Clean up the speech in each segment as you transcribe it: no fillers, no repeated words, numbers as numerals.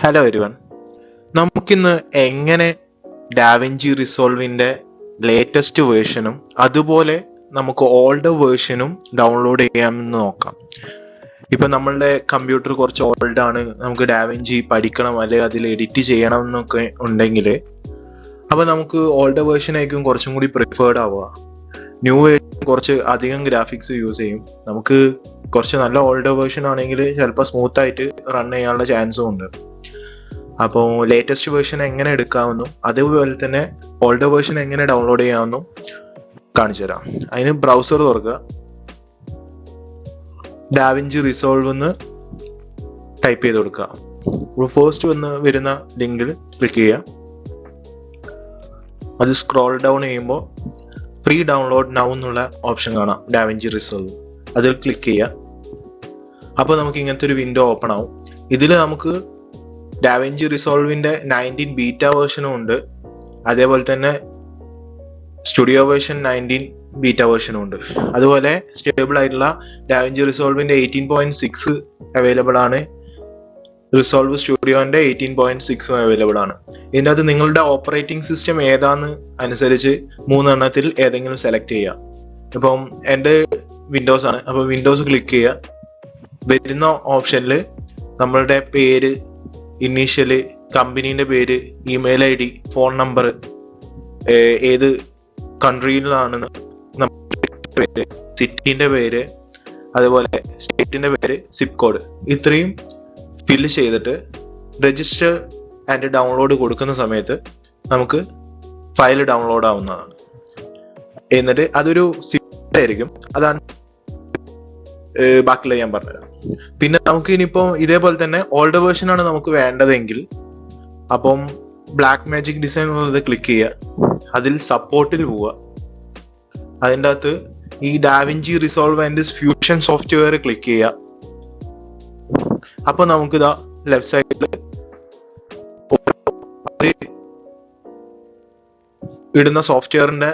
Hello everyone, നമുക്കിന്ന് എങ്ങനെ da Vinci റിസോൾവിന്റെ latest വേർഷനും അതുപോലെ നമുക്ക് ഓൾഡ് വേർഷനും ഡൗൺലോഡ് ചെയ്യാമെന്ന് നോക്കാം. ഇപ്പൊ നമ്മളുടെ കമ്പ്യൂട്ടർ കുറച്ച് ഓൾഡ് ആണ്, നമുക്ക് ഡാവിഞ്ചി പഠിക്കണം അല്ലെങ്കിൽ അതിൽ എഡിറ്റ് ചെയ്യണം എന്നൊക്കെ ഉണ്ടെങ്കിൽ അപ്പൊ നമുക്ക് ഓൾഡ് വേർഷൻ ആയിരിക്കും കുറച്ചും കൂടി പ്രിഫേർഡ് ആവുക. ന്യൂ വേർഷൻ കുറച്ച് അധികം ഗ്രാഫിക്സ് യൂസ് ചെയ്യും. നമുക്ക് കുറച്ച് നല്ല ഓൾഡ് വേർഷൻ ആണെങ്കിൽ ചിലപ്പോൾ സ്മൂത്ത് ആയിട്ട് റൺ ചെയ്യാനുള്ള ചാൻസും ഉണ്ട്. അപ്പോൾ ലേറ്റസ്റ്റ് വേർഷൻ എങ്ങനെ എടുക്കാമെന്നും അതുപോലെ തന്നെ ഓൾഡ് വേർഷൻ എങ്ങനെ ഡൗൺലോഡ് ചെയ്യാമെന്നും കാണിച്ചു തരാം. അതിന് ബ്രൗസർ തുറക്കുക, ഡാവിഞ്ചി റിസോൾവ് എന്ന് ടൈപ്പ് ചെയ്ത് കൊടുക്കുക. ഫസ്റ്റ് വരുന്ന ലിങ്കിൽ ക്ലിക്ക് ചെയ്യുക. അത് സ്ക്രോൾ ഡൗൺ ചെയ്യുമ്പോൾ പ്രീ ഡൗൺലോഡ് നൗ എന്നുള്ള ഓപ്ഷൻ കാണാം, ഡാവിഞ്ചി റിസോൾവ്. അതിൽ ക്ലിക്ക് ചെയ്യുക. അപ്പോൾ നമുക്ക് ഇങ്ങനത്തെ ഒരു വിൻഡോ ഓപ്പൺ ആവും. ഇതിൽ നമുക്ക് ഡാവിഞ്ചി റിസോൾവിന്റെ 19 ബീറ്റ വേർഷനും ഉണ്ട്, അതേപോലെ തന്നെ സ്റ്റുഡിയോ വേർഷൻ 19 ബീറ്റ വേർഷനും ഉണ്ട്. അതുപോലെ സ്റ്റേബിൾ ആയിട്ടുള്ള ഡാവിഞ്ചി റിസോൾവിന്റെ 18.6 അവൈലബിൾ ആണ്, റിസോൾവ് സ്റ്റുഡിയോന്റെ 18.6 അവൈലബിൾ ആണ്. ഇതിൻ്റെ അകത്ത് നിങ്ങളുടെ ഓപ്പറേറ്റിംഗ് സിസ്റ്റം ഏതാന്ന് അനുസരിച്ച് 3 എണ്ണത്തിൽ ഏതെങ്കിലും സെലക്ട് ചെയ്യുക. ഇപ്പം എൻ്റെ വിൻഡോസ് ആണ്, അപ്പോൾ വിൻഡോസ് ക്ലിക്ക് ചെയ്യുക. വരുന്ന ഓപ്ഷനിൽ നമ്മളുടെ പേര്, ഇനീഷ്യല്, കമ്പനീൻ്റെ പേര്, ഇമെയിൽ ID, ഫോൺ നമ്പർ, ഏത് കൺട്രിയിലാണെന്ന് പേര്, സിറ്റിന്റെ പേര്, അതുപോലെ സ്റ്റേറ്റിന്റെ പേര്, സിപ്പ് കോഡ്, ഇത്രയും ഫില്ല് ചെയ്തിട്ട് രജിസ്റ്റർ ആൻഡ് ഡൗൺലോഡ് കൊടുക്കുന്ന സമയത്ത് നമുക്ക് ഫയൽ ഡൗൺലോഡ് ആവുന്നതാണ്. എന്നിട്ട് അതൊരു സിപ്പ് ആയിരിക്കും, അതാണ് ബാക്കിയുള്ള ഞാൻ പറഞ്ഞുതരാം. പിന്നെ നമുക്ക് ഇനിയിപ്പോ ഇതേപോലെ തന്നെ ഓൾഡ് വേർഷൻ ആണ് നമുക്ക് വേണ്ടതെങ്കിൽ അപ്പം ബ്ലാക്ക് മാജിക് ഡിസൈൻ എന്നുള്ളത് ക്ലിക്ക് ചെയ്യുക. അതിൽ സപ്പോർട്ടിൽ പോവുക. അതിൻ്റെ അകത്ത് ഈ da Vinci resolve and fusion software click ചെയ്യുക. അപ്പൊ നമുക്ക് ഇതാ ലെഫ്റ്റ് സൈഡിൽ ഇടുന്ന സോഫ്റ്റ്വെയറിന്റെ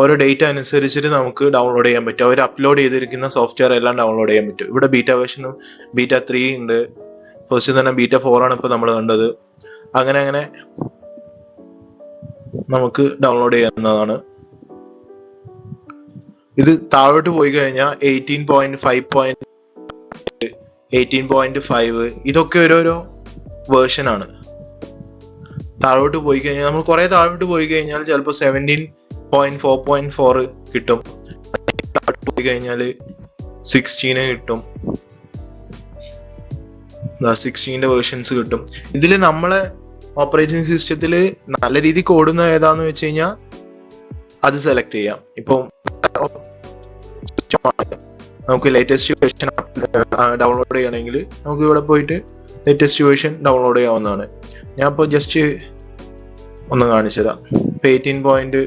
ഓരോ ഡേറ്റ് അനുസരിച്ചിട്ട് നമുക്ക് ഡൗൺലോഡ് ചെയ്യാൻ പറ്റും. അവർ അപ്ലോഡ് ചെയ്തിരിക്കുന്ന സോഫ്റ്റ്വെയർ എല്ലാം ഡൗൺലോഡ് ചെയ്യാൻ പറ്റും. ഇവിടെ ബീറ്റ വേർഷനും ബീറ്റ 3 ഉണ്ട്, ഫസ്റ്റ് തന്നെ ബീറ്റ 4 ആണ് ഇപ്പൊ നമ്മൾ കണ്ടത്. അങ്ങനെ അങ്ങനെ നമുക്ക് ഡൗൺലോഡ് ചെയ്യാവുന്നതാണ്. ഇത് താഴോട്ട് പോയി കഴിഞ്ഞാൽ 18.5 ഇതൊക്കെ ഓരോരോ വേർഷൻ ആണ്. താഴോട്ട് പോയി കഴിഞ്ഞാൽ നമ്മൾ കുറെ താഴോട്ട് പോയി കഴിഞ്ഞാൽ ചിലപ്പോൾ 17.4.4 കിട്ടും. താഴോട്ട് പോയി കഴിഞ്ഞാൽ 16 കിട്ടും, 16ന്റെ വേർഷൻസ് കിട്ടും. ഇതിൽ നമ്മളെ ഓപ്പറേറ്റിംഗ് സിസ്റ്റത്തിൽ നല്ല രീതിക്ക് ഓടുന്ന ഏതാന്ന് വെച്ച് കഴിഞ്ഞാൽ അത് സെലക്ട് ചെയ്യാം. ഇപ്പം നമുക്ക് ലേറ്റസ്റ്റ് വേർഷൻ ഡൗൺലോഡ് ചെയ്യണമെങ്കിൽ നമുക്ക് ഇവിടെ പോയിട്ട് ലേറ്റസ്റ്റ് വേർഷൻ ഡൗൺലോഡ് ചെയ്യാവുന്നതാണ്. ഞാൻ ഇപ്പോൾ ജസ്റ്റ് ഒന്ന് കാണിച്ചു തരാം. 18.1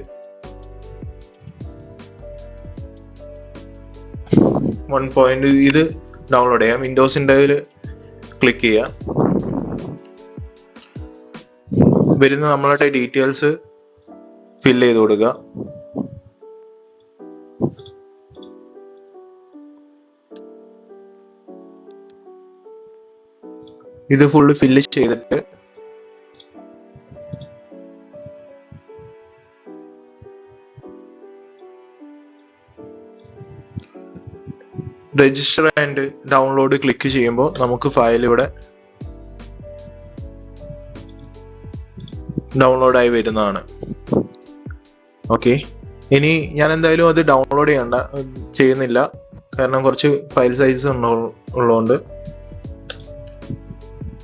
ഇത് ഡൗൺലോഡ് ചെയ്യാം. വിൻഡോസിൻ്റെ ക്ലിക്ക് ചെയ്യാം. വരുന്ന നമ്മളുടെ ഡീറ്റെയിൽസ് ഫില്ല് ചെയ്ത് കൊടുക്കുക. ഇത് ഫുള്ള് ഫില്ല് ചെയ്തിട്ട് രജിസ്റ്റർ ആൻഡ് ഡൗൺലോഡ് ക്ലിക്ക് ചെയ്യുമ്പോൾ നമുക്ക് ഫയൽ ഇവിടെ ഡൗൺലോഡ് ആയി വരുന്നതാണ്. ഓക്കെ, ഇനി ഞാൻ എന്തായാലും അത് ഡൗൺലോഡ് ചെയ്യുന്നില്ല, കാരണം കുറച്ച് ഫയൽ സൈസ് ഉള്ളതുകൊണ്ട്.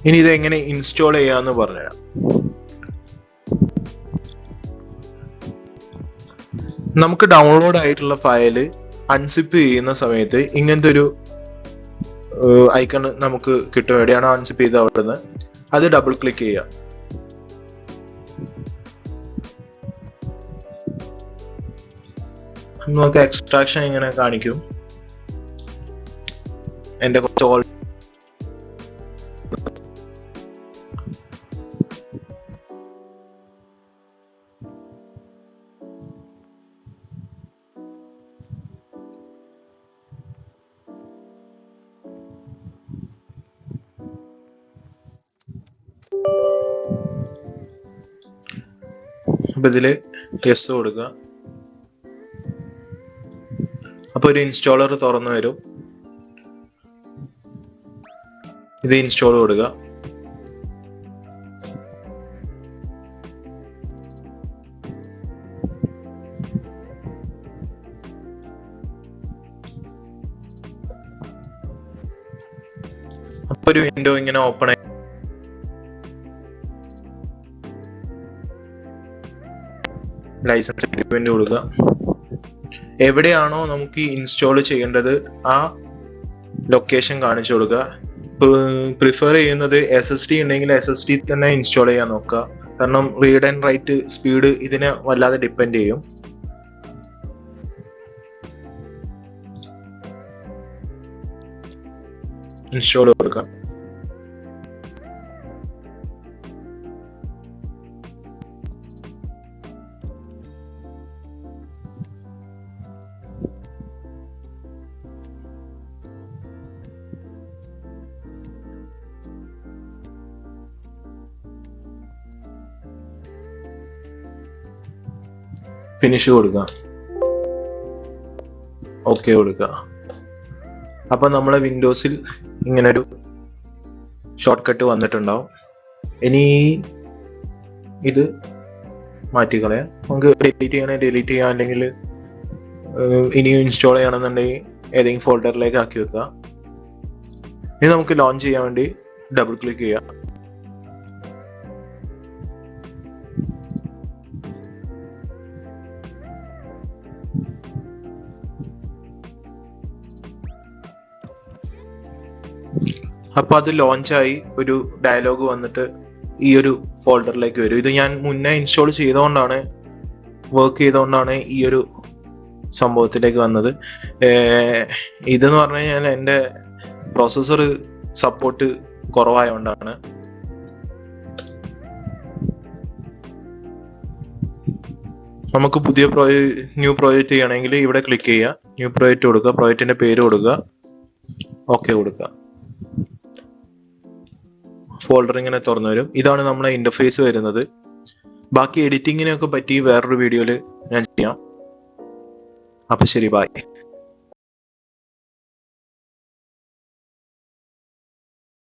ഇനി ഇത് എങ്ങനെ ഇൻസ്റ്റാൾ ചെയ്യാന്ന് പറഞ്ഞുതരാം. നമുക്ക് ഡൗൺലോഡ് ആയിട്ടുള്ള ഫയല് അൺസിപ്പ് ചെയ്യുന്ന സമയത്ത് ഇങ്ങനത്തെ ഒരു ഐക്കൺ നമുക്ക് കിട്ടും. എവിടെയാണോ അൺസിപ്പ് ചെയ്ത് അവിടുന്ന് അത് ഡബിൾ ക്ലിക്ക് ചെയ്യുക. നമുക്ക് എക്സ്ട്രാക്ഷൻ ഇങ്ങനെ കാണിക്കും. എന്റെ കുറച്ച് അപ്പൊ ഇതില് യെസ് കൊടുക്കുക. അപ്പൊ ഒരു ഇൻസ്റ്റാളർ തുറന്നു വരും. ഇത് ഇൻസ്റ്റാൾ കൊടുക്കുക. അപ്പൊ ഒരു വിൻഡോ ഇങ്ങനെ ഓപ്പൺ ആയി. ലൈസൻസ് അഗ്രിമെന്റ് കൊടുക്കുക. എവിടെയാണോ നമുക്ക് ഇൻസ്റ്റാൾ ചെയ്യേണ്ടത് ആ ലൊക്കേഷൻ കാണിച്ചു കൊടുക്കുക. പ്രിഫർ ചെയ്യുന്നത് SSD ഉണ്ടെങ്കിൽ SSD തന്നെ ഇൻസ്റ്റാൾ ചെയ്യാൻ നോക്കുക. കാരണം റീഡ് ആൻഡ് റൈറ്റ് സ്പീഡ് ഇതിനെ വല്ലാതെ ഡിപ്പെൻഡ് ചെയ്യും. ഇൻസ്റ്റാൾ കൊടുക്കുക. ഫിനിഷ് കൊടുക്കുക. ഓക്കെ കൊടുക്കുക. അപ്പൊ നമ്മളെ വിൻഡോസിൽ ഇങ്ങനെ ഒരു ഷോർട്ട് കട്ട് വന്നിട്ടുണ്ടാവും. ഇനി ഇത് മാറ്റിക്കളയാം. നമുക്ക് ഡിലീറ്റ് ചെയ്യണേ ഡിലീറ്റ് ചെയ്യാം, അല്ലെങ്കിൽ ഇനിയും ഇൻസ്റ്റാൾ ചെയ്യണമെന്നുണ്ടെങ്കിൽ ഏതെങ്കിലും ഫോൾഡറിലേക്ക് ആക്കി വെക്കുക. ഇനി നമുക്ക് ലോഞ്ച് ചെയ്യാൻ വേണ്ടി ഡബിൾ ക്ലിക്ക് ചെയ്യാം. അപ്പൊ അത് ലോഞ്ചായി ഒരു ഡയലോഗ് വന്നിട്ട് ഈ ഒരു ഫോൾഡറിലേക്ക് വരും. ഇത് ഞാൻ മുന്നേ ഇൻസ്റ്റാൾ ചെയ്തുകൊണ്ടാണ്, വർക്ക് ചെയ്തുകൊണ്ടാണ് ഈ ഒരു സംഭവത്തിലേക്ക് വന്നത്. ഇതെന്ന് പറഞ്ഞു കഴിഞ്ഞാൽ എൻ്റെ പ്രോസസ്സർ സപ്പോർട്ട് കുറവായതുകൊണ്ടാണ്. നമുക്ക് പുതിയ ന്യൂ പ്രോജക്റ്റ് ചെയ്യണമെങ്കിൽ ഇവിടെ ക്ലിക്ക് ചെയ്യുക, ന്യൂ പ്രോജക്റ്റ് കൊടുക്കുക, പ്രോജക്റ്റിന്റെ പേര് കൊടുക്കുക, ഓക്കെ കൊടുക്കുക. ഫോൾഡർ ഇങ്ങനെ തുറന്നു വരും. ഇതാണ് നമ്മളെ ഇന്റർഫേസ് വരുന്നത്. ബാക്കി എഡിറ്റിങ്ങിനൊക്കെ പറ്റി വേറൊരു വീഡിയോയിൽ ഞാൻ ചെയ്യാം. അപ്പൊ ശരി, ബൈ.